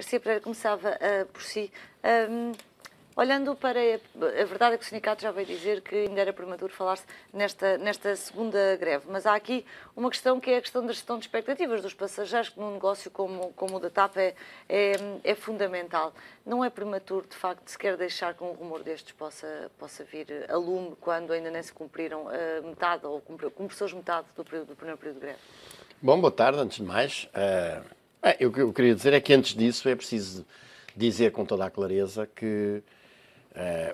Garcia Pereira, começava por si. Olhando para a verdade é que o sindicato já veio dizer que ainda era prematuro falar-se nesta segunda greve, mas há aqui uma questão que é a questão da gestão de expectativas dos passageiros, que num negócio como o da TAP é fundamental. Não é prematuro, de facto, se quer deixar que um rumor destes possa vir a lume quando ainda nem se cumpriram metade, ou cumpriu-se metade do primeiro período de greve? Bom, boa tarde, antes de mais. O que eu queria dizer é que antes disso é preciso dizer com toda a clareza que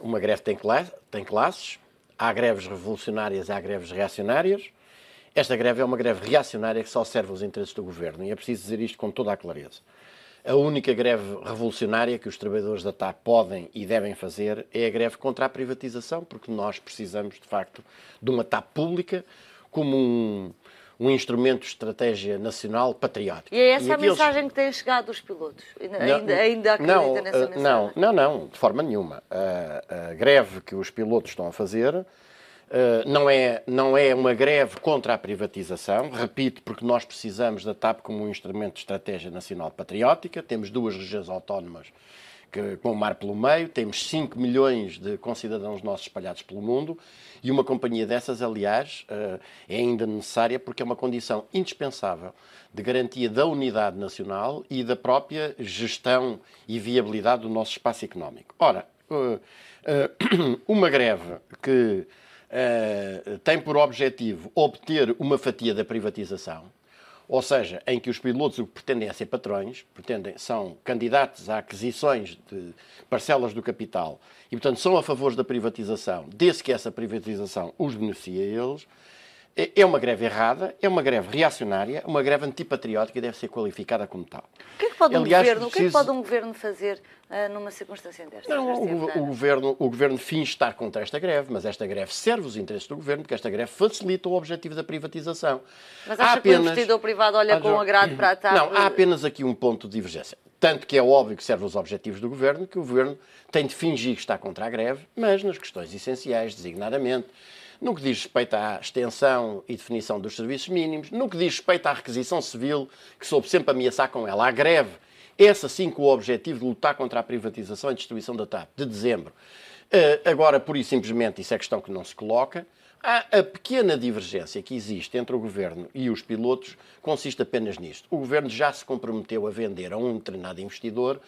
uma greve tem classes, há greves revolucionárias, há greves reacionárias. Esta greve é uma greve reacionária que só serve aos interesses do governo e é preciso dizer isto com toda a clareza. A única greve revolucionária que os trabalhadores da TAP podem e devem fazer é a greve contra a privatização, porque nós precisamos, de facto, de uma TAP pública como um instrumento de estratégia nacional patriótica. E é essa a mensagem que tem chegado dos pilotos? Ainda acredita nessa mensagem? Não, de forma nenhuma. A greve que os pilotos estão a fazer não é uma greve contra a privatização, repito, porque nós precisamos da TAP como um instrumento de estratégia nacional patriótica. Temos 2 regiões autónomas com o mar pelo meio, temos 5 milhões de concidadãos nossos espalhados pelo mundo e uma companhia dessas, aliás, é ainda necessária porque é uma condição indispensável de garantia da unidade nacional e da própria gestão e viabilidade do nosso espaço económico. Ora, uma greve que tem por objetivo obter uma fatia da privatização, ou seja, em que os pilotos o que pretendem é ser patrões, são candidatos a aquisições de parcelas do capital e, portanto, são a favor da privatização, desde que essa privatização os beneficie a eles. É uma greve errada, é uma greve reacionária, uma greve antipatriótica e deve ser qualificada como tal. O que é que pode um governo fazer numa circunstância destas? Não, o governo finge estar contra esta greve, mas esta greve serve os interesses do governo, porque esta greve facilita o objetivo da privatização. Mas acha que o investidor privado olha com agrado para a TAP? Não, há apenas aqui um ponto de divergência. Tanto que é óbvio que serve os objetivos do governo, que o governo tem de fingir que está contra a greve, mas nas questões essenciais, designadamente, no que diz respeito à extensão e definição dos serviços mínimos, no que diz respeito à requisição civil, que soube sempre ameaçar com ela, à greve, essa sim com o objetivo de lutar contra a privatização e destruição da TAP, de dezembro. Agora, pura e simplesmente, isso é questão que não se coloca. A pequena divergência que existe entre o Governo e os pilotos consiste apenas nisto. O Governo já se comprometeu a vender a um determinado investidor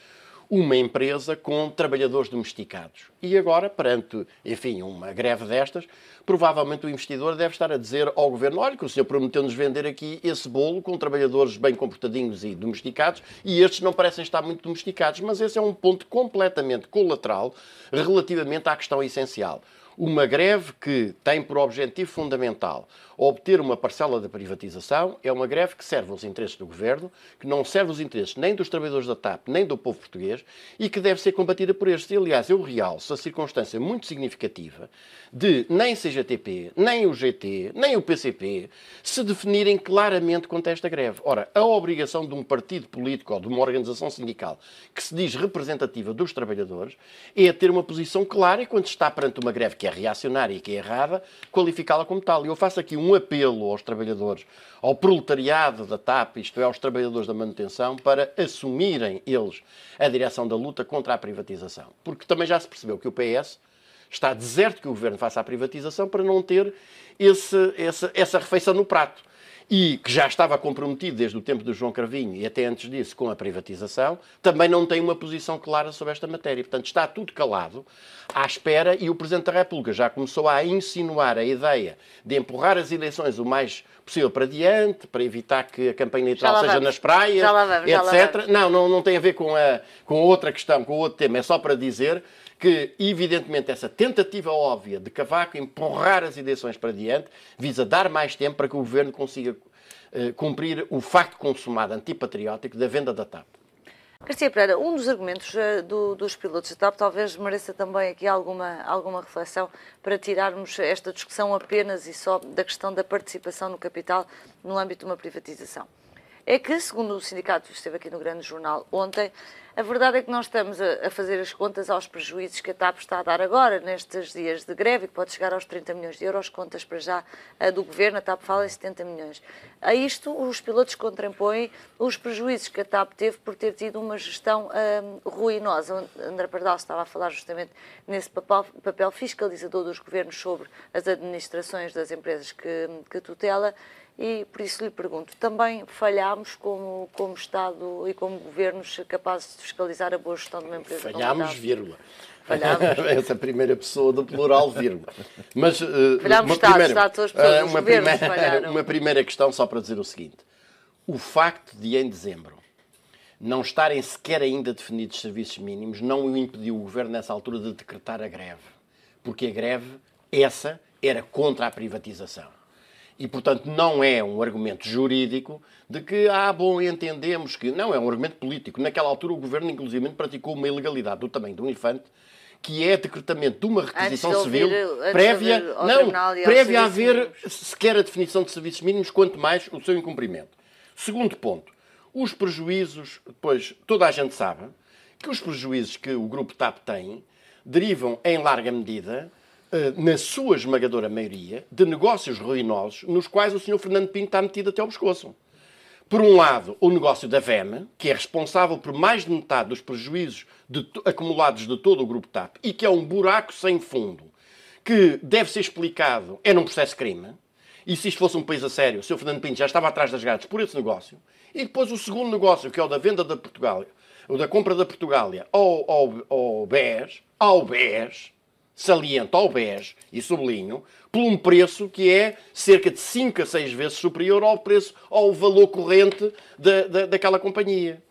uma empresa com trabalhadores domesticados. E agora, perante, enfim, uma greve destas, provavelmente o investidor deve estar a dizer ao Governo: olha, que o senhor prometeu-nos vender aqui esse bolo com trabalhadores bem comportadinhos e domesticados e estes não parecem estar muito domesticados. Mas esse é um ponto completamente colateral relativamente à questão essencial. Uma greve que tem por objetivo fundamental obter uma parcela da privatização é uma greve que serve aos interesses do Governo, que não serve aos interesses nem dos trabalhadores da TAP, nem do povo português e que deve ser combatida por estes. E, aliás, eu realço a circunstância muito significativa de nem CGTP, nem o GT, nem o PCP se definirem claramente contra esta greve. Ora, a obrigação de um partido político ou de uma organização sindical que se diz representativa dos trabalhadores é ter uma posição clara e, quando está perante uma greve que é reacionária e que é errada, qualificá-la como tal. E eu faço aqui um apelo aos trabalhadores, ao proletariado da TAP, isto é, aos trabalhadores da manutenção, para assumirem eles a direção da luta contra a privatização. Porque também já se percebeu que o PS está deserto que o Governo faça a privatização para não ter essa refeição no prato. E que já estava comprometido desde o tempo do João Cravinho e até antes disso com a privatização, também não tem uma posição clara sobre esta matéria. Portanto, está tudo calado, à espera, e o Presidente da República já começou a insinuar a ideia de empurrar as eleições o mais possível para diante, para evitar que a campanha eleitoral seja nas praias, etc. Não tem a ver com a outra questão, com o outro tema, é só para dizer que, evidentemente, essa tentativa óbvia de Cavaco empurrar as eleições para diante visa dar mais tempo para que o Governo consiga cumprir o facto consumado antipatriótico da venda da TAP. Garcia Pereira, um dos argumentos dos pilotos da TAP talvez mereça também aqui alguma reflexão para tirarmos esta discussão apenas e só da questão da participação no capital no âmbito de uma privatização. é que, segundo o sindicato que esteve aqui no Grande Jornal ontem, a verdade é que nós estamos a fazer as contas aos prejuízos que a TAP está a dar agora, nestes dias de greve, e que pode chegar aos 30 milhões de euros, contas para já do Governo, a TAP fala em 70 milhões. A isto, os pilotos contrapõem os prejuízos que a TAP teve por ter tido uma gestão ruinosa. André Pardal estava a falar justamente nesse papel fiscalizador dos governos sobre as administrações das empresas que tutela. E por isso lhe pergunto, também falhámos como Estado e como governos capazes de fiscalizar a boa gestão de uma empresa? Falhámos, vírgula. Falhámos. Essa primeira pessoa do plural, vírgula. Mas, falhámos Estados, pessoas, os governos falharam. Uma primeira questão só para dizer o seguinte. O facto de, em dezembro, não estarem sequer ainda definidos serviços mínimos não o impediu o Governo, nessa altura, de decretar a greve. Porque a greve, essa, era contra a privatização. E, portanto, não é um argumento jurídico de que, bom, entendemos que... Não, é um argumento político. Naquela altura, o Governo, inclusive, praticou uma ilegalidade do tamanho de um elefante, que é decretamento de uma requisição civil prévia a haver sequer a definição de serviços mínimos, quanto mais o seu incumprimento. Segundo ponto, os prejuízos, pois toda a gente sabe que os prejuízos que o Grupo TAP tem derivam, em larga medida, na sua esmagadora maioria, de negócios ruinosos nos quais o Sr. Fernando Pinto está metido até ao pescoço. Por um lado, o negócio da VEM, que é responsável por mais de metade dos prejuízos acumulados de todo o Grupo TAP e que é um buraco sem fundo, que deve ser explicado, é num processo de crime. E se isto fosse um país a sério, o Sr. Fernando Pinto já estava atrás das grades por esse negócio. E depois o segundo negócio, que é o da venda da Portugália, o da compra da Portugália ao BES, saliento ao BES, e sublinho, por um preço que é cerca de 5 a 6 vezes superior ao valor corrente daquela companhia.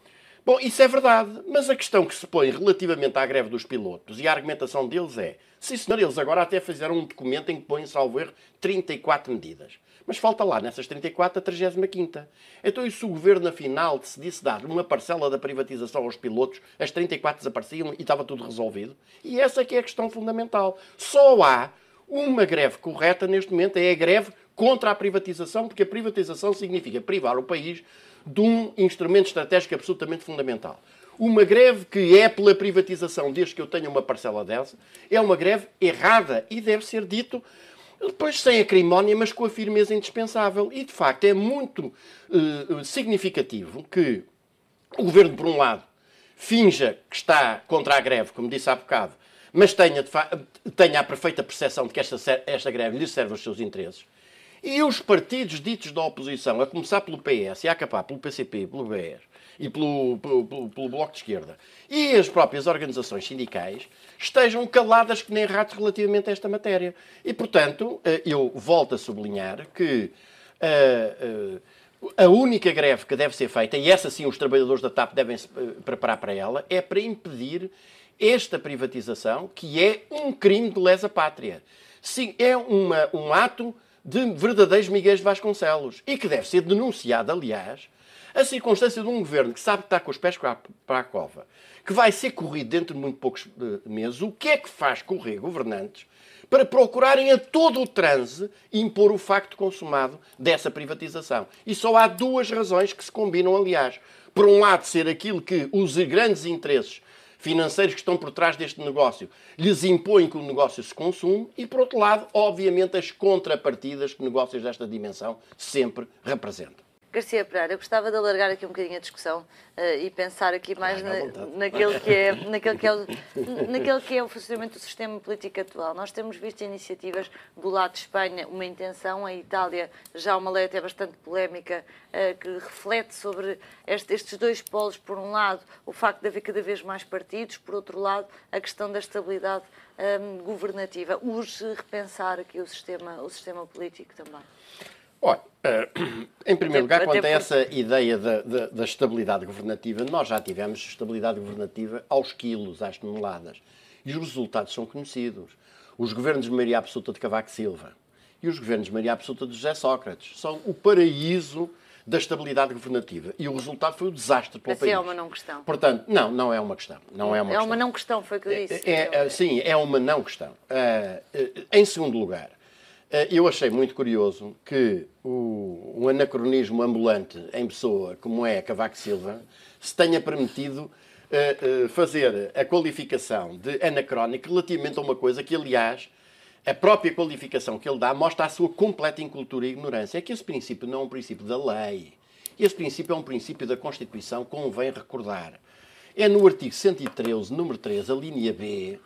Bom, isso é verdade, mas a questão que se põe relativamente à greve dos pilotos e a argumentação deles é, sim senhor, eles agora até fizeram um documento em que põem, salvo erro, 34 medidas. Mas falta lá, nessas 34, a 35ª. Então, e se o Governo, afinal, decidisse dar uma parcela da privatização aos pilotos, as 34 desapareciam e estava tudo resolvido? E essa que é a questão fundamental. Só há uma greve correta neste momento, é a greve contra a privatização, porque a privatização significa privar o país de um instrumento estratégico absolutamente fundamental. Uma greve que é pela privatização, desde que eu tenha uma parcela dessa, é uma greve errada e deve ser dito depois sem acrimónia, mas com a firmeza indispensável. E, de facto, é muito significativo que o Governo, por um lado, finja que está contra a greve, como disse há bocado, mas tenha a perfeita percepção de que esta greve lhe serve aos seus interesses. E os partidos ditos da oposição, a começar pelo PS e a acabar pelo PCP, pelo BES e pelo Bloco de Esquerda, e as próprias organizações sindicais, estejam caladas que nem ratos relativamente a esta matéria. E, portanto, eu volto a sublinhar que a única greve que deve ser feita, e essa sim os trabalhadores da TAP devem se preparar para ela, é para impedir esta privatização, que é um crime de lesa pátria. Sim, é um ato de verdadeiros Miguéis de Vasconcelos e que deve ser denunciado, aliás, a circunstância de um governo que sabe que está com os pés para a cova, que vai ser corrido dentro de muito poucos meses. O que é que faz correr governantes para procurarem a todo o transe impor o facto consumado dessa privatização? E só há duas razões que se combinam, aliás. Por um lado, ser aquilo que os grandes interesses financeiros que estão por trás deste negócio lhes impõem que o negócio se consume e, por outro lado, obviamente, as contrapartidas que negócios desta dimensão sempre representam. Garcia Pereira, eu gostava de alargar aqui um bocadinho a discussão e pensar aqui mais naquele que é o funcionamento do sistema político atual. Nós temos visto iniciativas do lado de Espanha, uma intenção, a Itália já uma lei até bastante polémica que reflete sobre estes dois polos, por um lado o facto de haver cada vez mais partidos, por outro lado a questão da estabilidade governativa. Urge repensar aqui o sistema político também. Olha, em primeiro lugar, quanto a essa ideia da estabilidade governativa, nós já tivemos estabilidade governativa aos quilos, às toneladas. E os resultados são conhecidos. Os governos de maioria absoluta de Cavaco Silva e os governos de maioria absoluta de José Sócrates são o paraíso da estabilidade governativa. E o resultado foi um desastre para o país. É uma não questão. Portanto, não é uma questão. É uma não questão, foi o que eu disse. Sim, é uma não questão. Em segundo lugar, Eu achei muito curioso que um anacronismo ambulante em pessoa, como é Cavaco Silva, se tenha permitido fazer a qualificação de anacrónico relativamente a uma coisa que, aliás, a própria qualificação que ele dá mostra a sua completa incultura e ignorância. É que esse princípio não é um princípio da lei. Esse princípio é um princípio da Constituição, convém recordar. É no artigo 113, número 3, a linha B,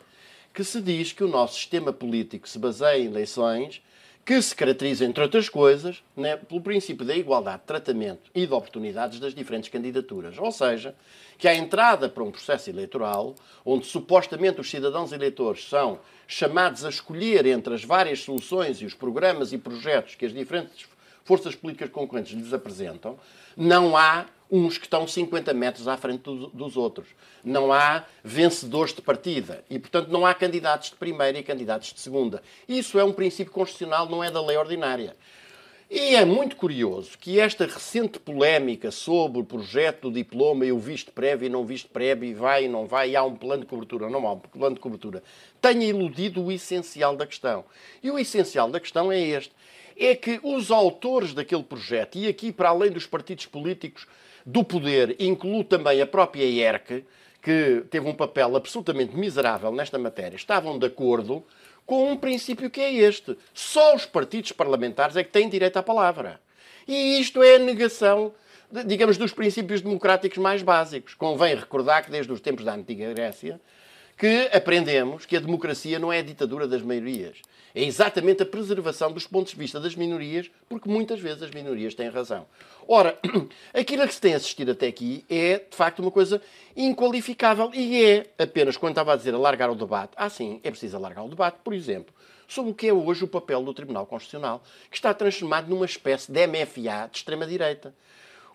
que se diz que o nosso sistema político se baseia em eleições que se caracteriza, entre outras coisas, né, pelo princípio da igualdade de tratamento e de oportunidades das diferentes candidaturas. Ou seja, que a entrada para um processo eleitoral, onde supostamente os cidadãos eleitores são chamados a escolher entre as várias soluções e os programas e projetos que as diferentes forças políticas concorrentes lhes apresentam, não há uns que estão 50 metros à frente dos outros. Não há vencedores de partida. E, portanto, não há candidatos de primeira e candidatos de segunda. Isso é um princípio constitucional, não é da lei ordinária. E é muito curioso que esta recente polémica sobre o projeto do diploma e o visto prévio e não visto prévio, e vai e não vai, e há um plano de cobertura ou não há um plano de cobertura, tenha iludido o essencial da questão. E o essencial da questão é este. É que os autores daquele projeto, e aqui para além dos partidos políticos do poder, incluo também a própria IERC, que teve um papel absolutamente miserável nesta matéria, estavam de acordo com um princípio que é este. Só os partidos parlamentares é que têm direito à palavra. E isto é a negação, digamos, dos princípios democráticos mais básicos. Convém recordar que desde os tempos da Antiga Grécia que aprendemos que a democracia não é a ditadura das maiorias. É exatamente a preservação dos pontos de vista das minorias, porque muitas vezes as minorias têm razão. Ora, aquilo a que se tem assistido até aqui é, de facto, uma coisa inqualificável e é apenas, quando estava a dizer alargar o debate, sim, é preciso alargar o debate, por exemplo, sobre o que é hoje o papel do Tribunal Constitucional, que está transformado numa espécie de MFA de extrema-direita.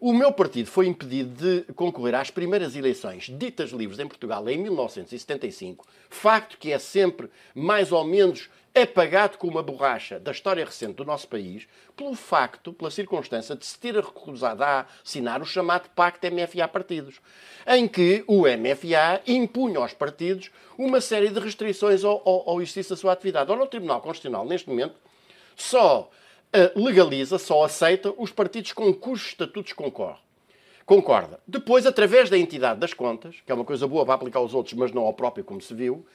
O meu partido foi impedido de concorrer às primeiras eleições ditas livres em Portugal em 1975, facto que é sempre mais ou menos apagado com uma borracha da história recente do nosso país, pela circunstância de se ter recusado a assinar o chamado Pacto MFA-Partidos, em que o MFA impunha aos partidos uma série de restrições ao exercício da sua atividade. Ora, o Tribunal Constitucional, neste momento, só legaliza, só aceita os partidos com cujos estatutos concorda. Depois, através da entidade das contas, que é uma coisa boa para aplicar aos outros, mas não ao próprio, como se viu,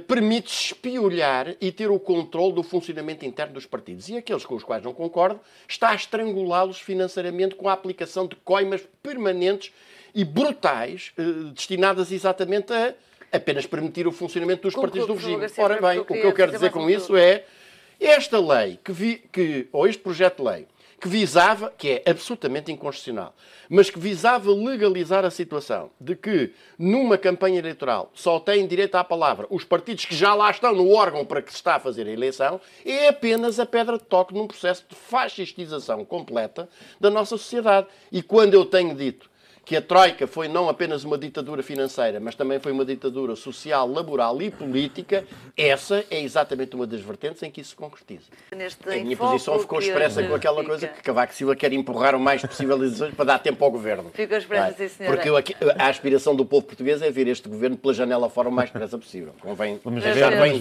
permite espiolhar e ter o controle do funcionamento interno dos partidos. E aqueles com os quais não concorda está a estrangulá-los financeiramente com a aplicação de coimas permanentes e brutais, destinadas exatamente a apenas permitir o funcionamento dos partidos do regime. Ora bem, o que eu quero dizer com isso é esta lei, ou este projeto de lei, que visava, que é absolutamente inconstitucional, mas que visava legalizar a situação de que, numa campanha eleitoral, só têm direito à palavra os partidos que já lá estão no órgão para que se está a fazer a eleição, é apenas a pedra de toque num processo de fascistização completa da nossa sociedade. E quando eu tenho dito que a Troika foi não apenas uma ditadura financeira, mas também foi uma ditadura social, laboral e política, essa é exatamente uma das vertentes em que isso se concretiza. A minha posição ficou expressa com aquela coisa que Cavaco Silva quer empurrar o mais possível as eleições para dar tempo ao governo. Ficou expressa, sim, senhora. Porque a aspiração do povo português é ver este governo pela janela fora o mais depressa possível. Convém, Vamos ver.